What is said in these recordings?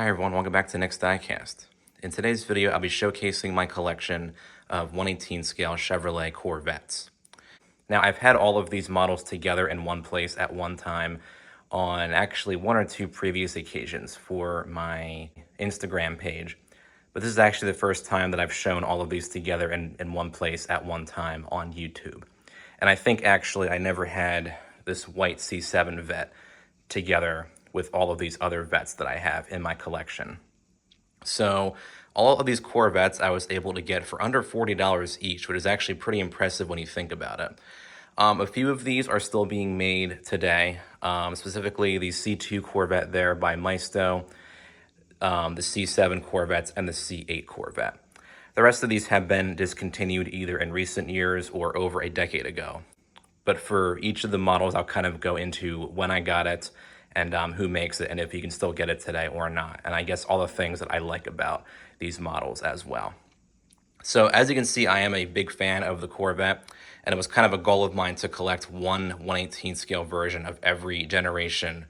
Hi everyone, welcome back to Next Diecast. In today's video, I'll be showcasing my collection of 1/18 scale Chevrolet Corvettes. Now, I've had all of these models together in one place at one time on actually one or two previous occasions for my Instagram page. But this is actually the first time that I've shown all of these together in one place at one time on YouTube. And I think actually I never had this white C7 Vet together with all of these other Vets that I have in my collection. So all of these Corvettes I was able to get for under $40 each, which is actually pretty impressive when you think about it. A few of these are still being made today, specifically the C2 Corvette there by Maisto, the C7 Corvettes, and the C8 Corvette. The rest of these have been discontinued either in recent years or over a decade ago. But for each of the models, I'll kind of go into when I got it and who makes it and if you can still get it today or not. And I guess all the things that I like about these models as well. So as you can see, I am a big fan of the Corvette, and it was kind of a goal of mine to collect one 1/18 scale version of every generation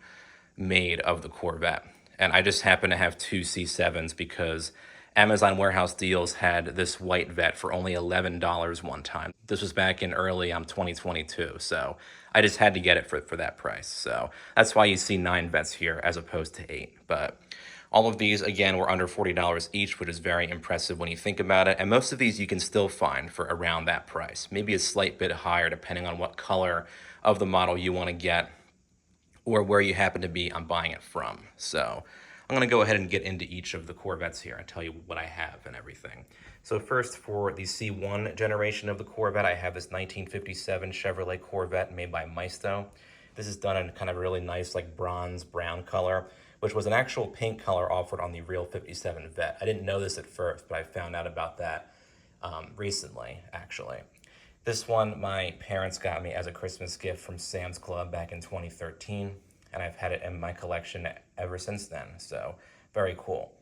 made of the Corvette. And I just happen to have two C7s because Amazon Warehouse Deals had this white Vet for only $11 one time. This was back in early 2022, so I just had to get it for that price. So that's why you see 9 Vets here as opposed to 8. But all of these, again, were under $40 each, which is very impressive when you think about it. And most of these you can still find for around that price, maybe a slight bit higher depending on what color of the model you want to get or where you happen to be on buying it from. So I'm going to go ahead and get into each of the Corvettes here and tell you what I have and everything. So first, for the C1 generation of the Corvette, I have this 1957 Chevrolet Corvette made by Maisto. This is done in kind of a really nice like bronze brown color, which was an actual paint color offered on the real 57 Vet. I didn't know this at first, but I found out about that recently, actually. This one, my parents got me as a Christmas gift from Sam's Club back in 2013, and I've had it in my collection ever since then, so very cool.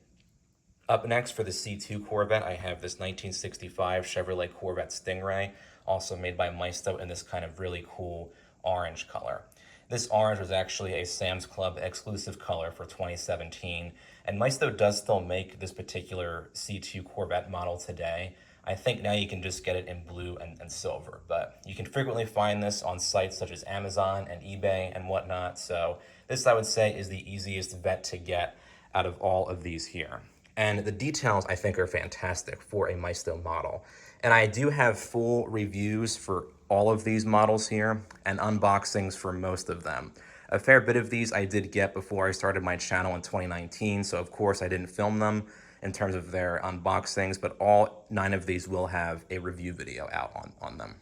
Up next for the C2 Corvette, I have this 1965 Chevrolet Corvette Stingray, also made by Maisto in this kind of really cool orange color. This orange was actually a Sam's Club exclusive color for 2017, and Maisto does still make this particular C2 Corvette model today. I think now you can just get it in blue and silver, but you can frequently find this on sites such as Amazon and eBay and whatnot. So this, I would say, is the easiest Vet to get out of all of these here. And the details, I think, are fantastic for a Maisto model. And I do have full reviews for all of these models here and unboxings for most of them. A fair bit of these I did get before I started my channel in 2019, so of course I didn't film them in terms of their unboxings, but all 9 of these will have a review video out on them.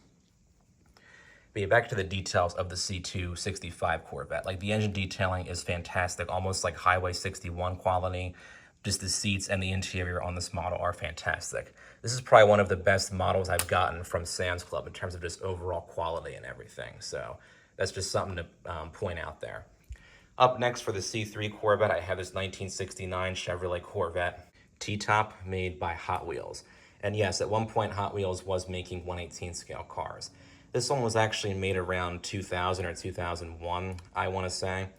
But yeah, back to the details of the C2 65 Corvette. Like, the engine detailing is fantastic, almost like Highway 61 quality. Just the seats and the interior on this model are fantastic. This is probably one of the best models I've gotten from Sam's Club in terms of just overall quality and everything. So that's just something to point out there. Up next for the C3 Corvette, I have this 1969 Chevrolet Corvette T-top made by Hot Wheels. And yes, at one point Hot Wheels was making 1/18 scale cars. This one was actually made around 2000 or 2001, I want to say.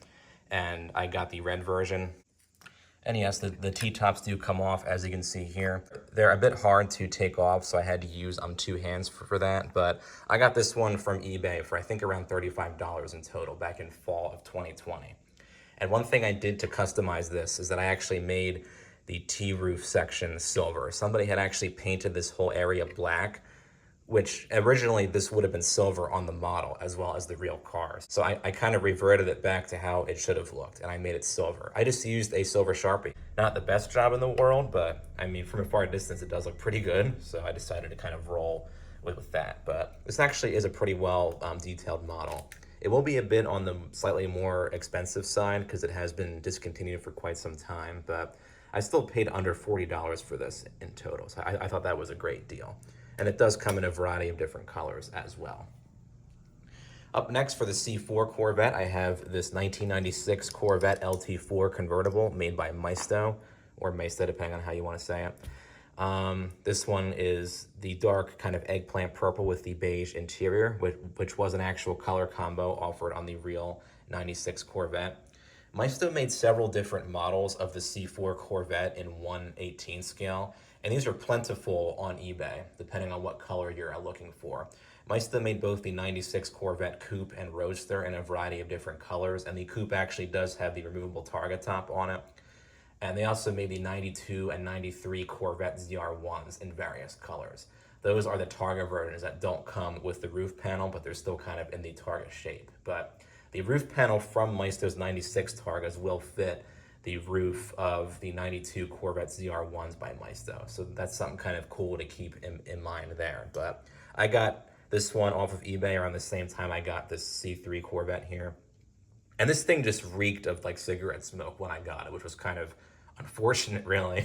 And I got the red version. And yes, the T-tops do come off, as you can see here. They're a bit hard to take off, so I had to use 2 hands for that. But I got this one from eBay for, I think, around $35 in total back in fall of 2020. And one thing I did to customize this is that I actually made the T-roof section silver. Somebody had actually painted this whole area black, which originally this would have been silver on the model as well as the real cars. So I kind of reverted it back to how it should have looked, and I made it silver. I just used a silver Sharpie. Not the best job in the world, but I mean, from a far distance, it does look pretty good. So I decided to kind of roll with that. But this actually is a pretty well detailed model. It will be a bit on the slightly more expensive side because it has been discontinued for quite some time, but I still paid under $40 for this in total. So I thought that was a great deal. And it does come in a variety of different colors as well. Up next for the C4 Corvette, I have this 1996 Corvette LT4 convertible made by Maisto, or Maisto, depending on how you want to say it. This one is the dark kind of eggplant purple with the beige interior, which was an actual color combo offered on the real 96 Corvette. Maisto made several different models of the C4 Corvette in 1/18 scale, and these are plentiful on eBay, depending on what color you're looking for. Maisto made both the 96 Corvette Coupe and Roadster in a variety of different colors, and the Coupe actually does have the removable targa top on it. And they also made the 92 and 93 Corvette ZR1s in various colors. Those are the Targa versions that don't come with the roof panel, but they're still kind of in the Targa shape. But the roof panel from Maisto's 96 Targas will fit the roof of the 92 Corvette ZR1s by Maisto. So that's something kind of cool to keep in mind there. But I got this one off of eBay around the same time I got this C3 Corvette here. And this thing just reeked of like cigarette smoke when I got it, which was kind of unfortunate, really.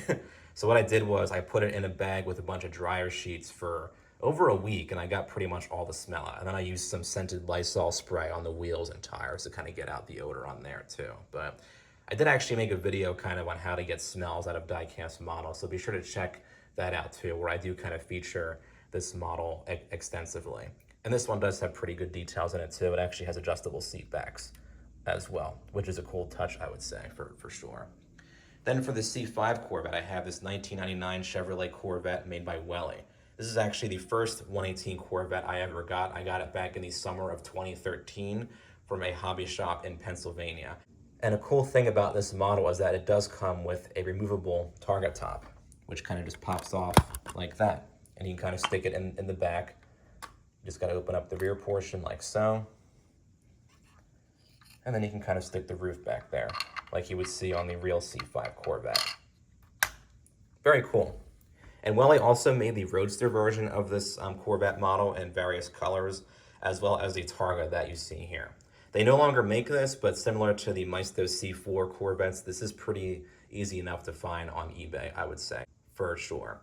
So what I did was I put it in a bag with a bunch of dryer sheets for over a week, and I got pretty much all the smell out. And then I used some scented Lysol spray on the wheels and tires to kind of get out the odor on there too. But I did actually make a video kind of on how to get smells out of die-cast models, so be sure to check that out too, where I do kind of feature this model extensively. And this one does have pretty good details in it too. It actually has adjustable seat backs as well, which is a cool touch, I would say, for sure. Then for the C5 Corvette, I have this 1999 Chevrolet Corvette made by Welly. This is actually the first 118 Corvette I ever got. I got it back in the summer of 2013 from a hobby shop in Pennsylvania. And a cool thing about this model is that it does come with a removable targa top, which kind of just pops off like that. And you can kind of stick it in the back. You just got to open up the rear portion like so. And then you can kind of stick the roof back there, like you would see on the real C5 Corvette. Very cool. And Welly also made the Roadster version of this Corvette model in various colors, as well as the Targa that you see here. They no longer make this, but similar to the Maisto C4 Corvettes, this is pretty easy enough to find on eBay, I would say, for sure.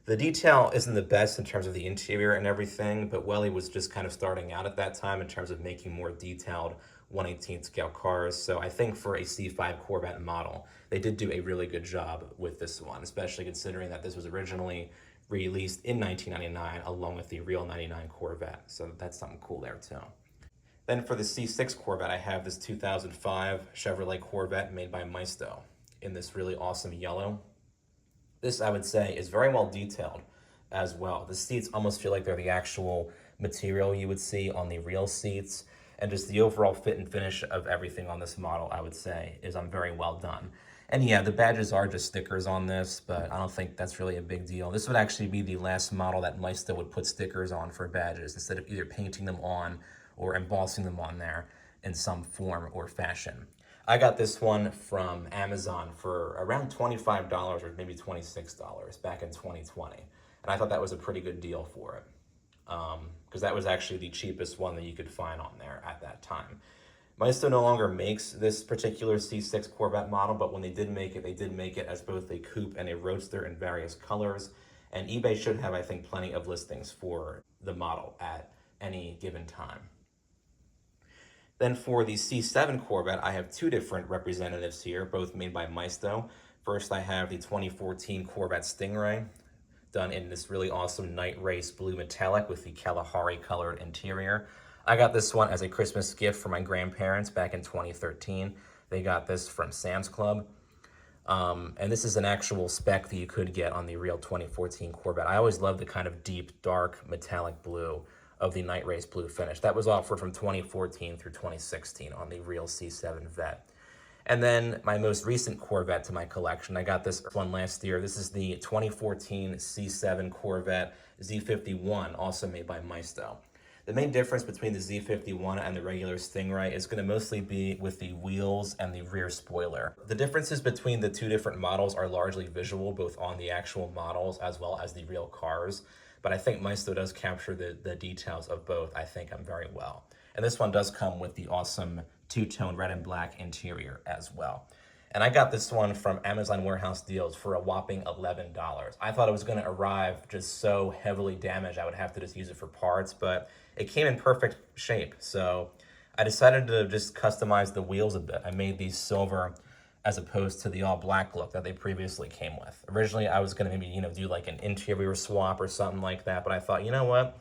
The detail isn't the best in terms of the interior and everything, but Welly was just kind of starting out at that time in terms of making more detailed 1/18 scale cars. So I think for a C5 Corvette model, they did do a really good job with this one, especially considering that this was originally released in 1999 along with the real 99 Corvette. So that's something cool there too. Then for the C6 Corvette, I have this 2005 Chevrolet Corvette made by Maisto in this really awesome yellow. This, I would say, is very well detailed as well. The seats almost feel like they're the actual material you would see on the real seats. And just the overall fit and finish of everything on this model, I would say, is very well done. And yeah, the badges are just stickers on this, but I don't think that's really a big deal. This would actually be the last model that Maisto would put stickers on for badges, instead of either painting them on or embossing them on there in some form or fashion. I got this one from Amazon for around $25 or maybe $26 back in 2020. And I thought that was a pretty good deal for it, because that was actually the cheapest one that you could find on there at that time. Maisto no longer makes this particular C6 Corvette model, but when they did make it as both a coupe and a roadster in various colors. And eBay should have, I think, plenty of listings for the model at any given time. Then for the C7 Corvette, I have two different representatives here, both made by Maisto. First, I have the 2014 Corvette Stingray, done in this really awesome night race blue metallic with the Kalahari colored interior. I got this one as a Christmas gift for my grandparents back in 2013. They got this from Sam's Club. And this is an actual spec that you could get on the real 2014 Corvette. I always loved the kind of deep, dark, metallic blue of the night race blue finish. That was offered from 2014 through 2016 on the real C7 Vette. And then my most recent Corvette to my collection, I got this one last year. This is the 2014 C7 Corvette Z51, also made by Maisto. The main difference between the Z51 and the regular Stingray is going to mostly be with the wheels and the rear spoiler. The differences between the two different models are largely visual, both on the actual models as well as the real cars. But I think Maisto does capture the details of both, I think, very well. And this one does come with the awesome two-tone red and black interior as well. And I got this one from Amazon Warehouse Deals for a whopping $11. I thought it was going to arrive just so heavily damaged I would have to just use it for parts, but it came in perfect shape. So I decided to just customize the wheels a bit. I made these silver as opposed to the all black look that they previously came with. Originally, I was going to maybe, do like an interior swap or something like that, but I thought, you know what?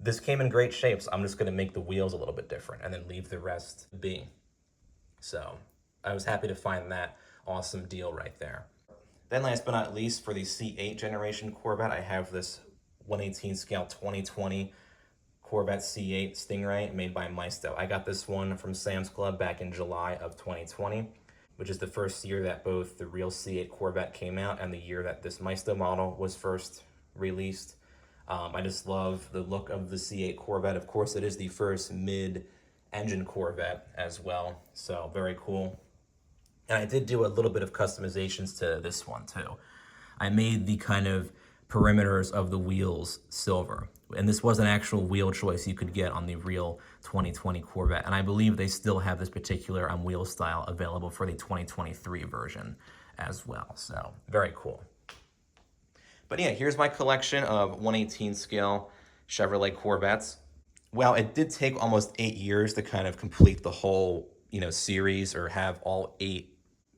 This came in great shape, so I'm just going to make the wheels a little bit different and then leave the rest be. So I was happy to find that awesome deal right there. Then last but not least, for the C8 generation Corvette, I have this 1/18 scale 2020 Corvette C8 Stingray made by Maisto. I got this one from Sam's Club back in July of 2020, which is the first year that both the real C8 Corvette came out and the year that this Maisto model was first released. I just love the look of the C8 Corvette. Of course, it is the first mid-engine Corvette as well, so very cool. And I did do a little bit of customizations to this one too. I made the kind of perimeters of the wheels silver. And this was an actual wheel choice you could get on the real 2020 Corvette. And I believe they still have this particular wheel style available for the 2023 version as well. So very cool. But yeah, here's my collection of 1/18 scale Chevrolet Corvettes. Well, it did take almost 8 years to kind of complete the whole, series or have all 8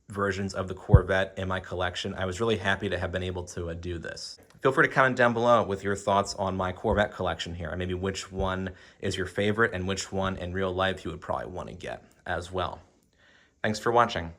versions of the Corvette in my collection. I was really happy to have been able to do this. Feel free to comment down below with your thoughts on my Corvette collection here, and maybe which one is your favorite and which one in real life you would probably want to get as well. Thanks for watching.